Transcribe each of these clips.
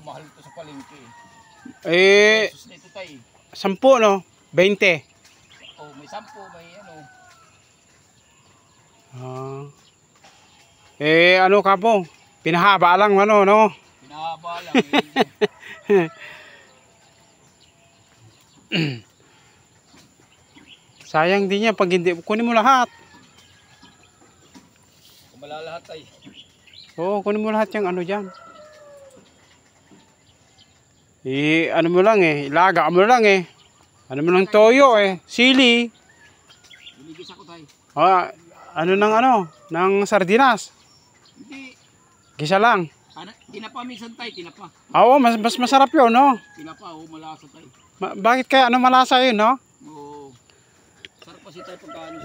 napakamahal ito sa palengke. Eh, Ito tayo. 10 no? 20. Oh, may 10, may ano. Ano ka po? Pinahaba lang ano, no? Pinahaba lang. Sayang din yan pag hindi. Kunin mo lahat. Kung malalahat tayo. Oo, kunin mo lahat yung ano dyan. Ano mo lang ilaga mo lang Ano mo lang toyo sili. Binigis ako tayo. Ano ng sardinas. Hindi. Gisa lang. Tinapa minsan tayo, tinapa. Oo, mas masarap yun, no? Tinapa, malasa tayo. Bakit kaya malasa yun, no? Oo. Sarap kasi tayo pagkaano.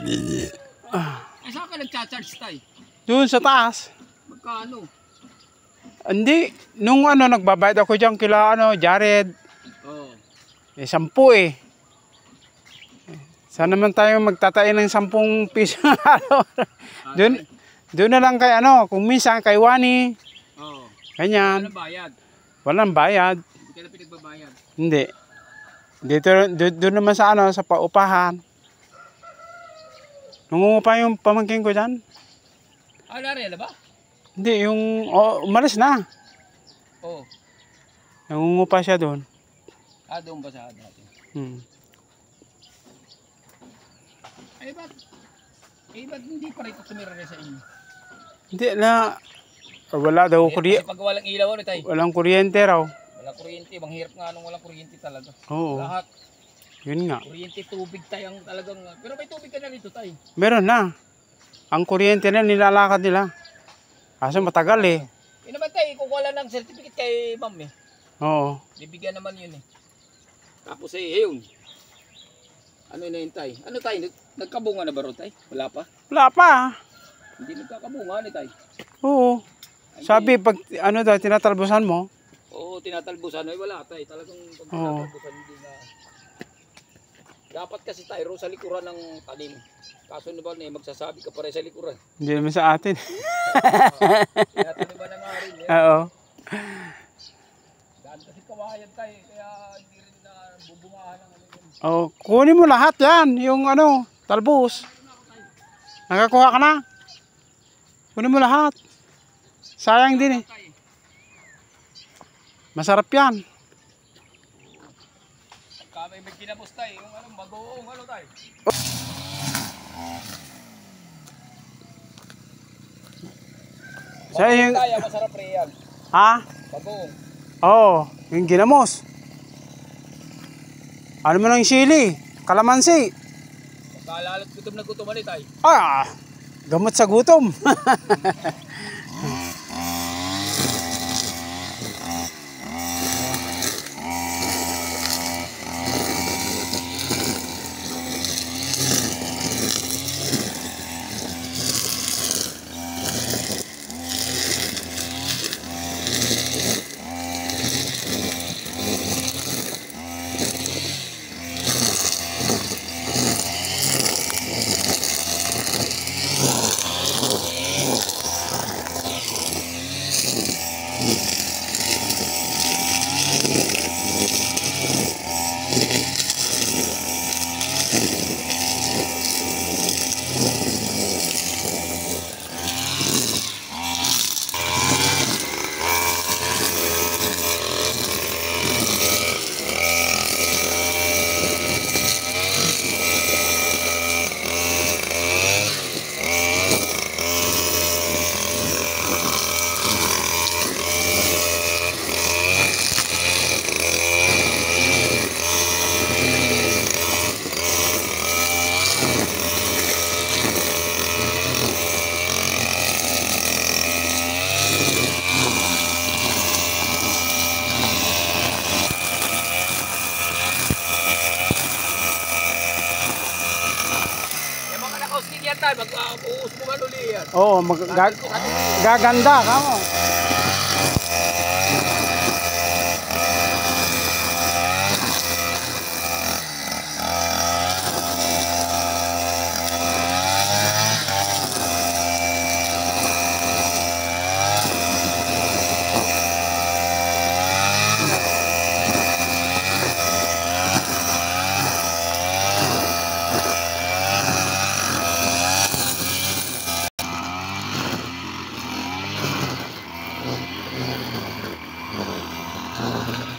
Saan ka nagcha-charge tayo? Doon sa taas. Magkano? Hindi, nung nagbabayad ako dyan kila Jared. Oo. 10 Saan naman tayo magtatain ng 10 piso Doon na lang kay kung minsan kay Wani. Oo. Ganyan. Walang bayad. Walang bayad. Hindi ka na pinagbabayad. Hindi. Doon naman sa sa paupahan. Nangungupa yung pamangkin ko dyan. Narela ba? Hindi, umalis na. Oo. Nangungupa siya doon. Doon ba sa dati? Ba't hindi pa rin tumira rin sa inyo? Hindi na. Wala daw kuryente. Pag walang ilaw tayo. Walang kuryente raw. Walang kuryente. Manghirap nga nung walang kuryente talaga. Oo. Lahat. Yun nga. Kuryente, tubig tayo ang talagang. Pero may tubig ka na rito tayo. Meron na. Ang kuryente na nilalakad nila. Kasi matagal Naman tayo, kukuha lang ng certificate kay ma'am Oo. Bibigyan naman yun Tapos yun. Ano na yun tayo? Ano tayo? Nagkabunga na ba ron tayo? Wala pa? Wala pa. Hindi nagkakabunga tayo. Oo. Sabi pag tinatalbusan mo. Oo, tinatalbusan. Wala tayo. Talagang pag tinatalbusan hindi na. Dapat kasi tayo sa likuran ng tanim. Kaso na ba magsasabi ka pa rin sa likuran? Hindi naman sa atin. Tinataniman na nga rin. Oo. Dahil kasi kawayan tayo. Kaya hindi rin na bubungahan ng kunin mo lahat yan. Yung talbos. Nakakuha ka na? Kunin mo lahat. Sayang din Masarap yan. Kami may ginamos tayo. Yung bagoong tayo. Sayang. Masarap rin yan. Ha? Bagoong. Oo. Yung ginamos. Ano mo ng sili? Kalamansi. Pagkalalat gutom na gutom tayo. Gamot sa gutom. yan tayo, mag-uuspungan uli yan. Oo, gaganda ka mo. Yan.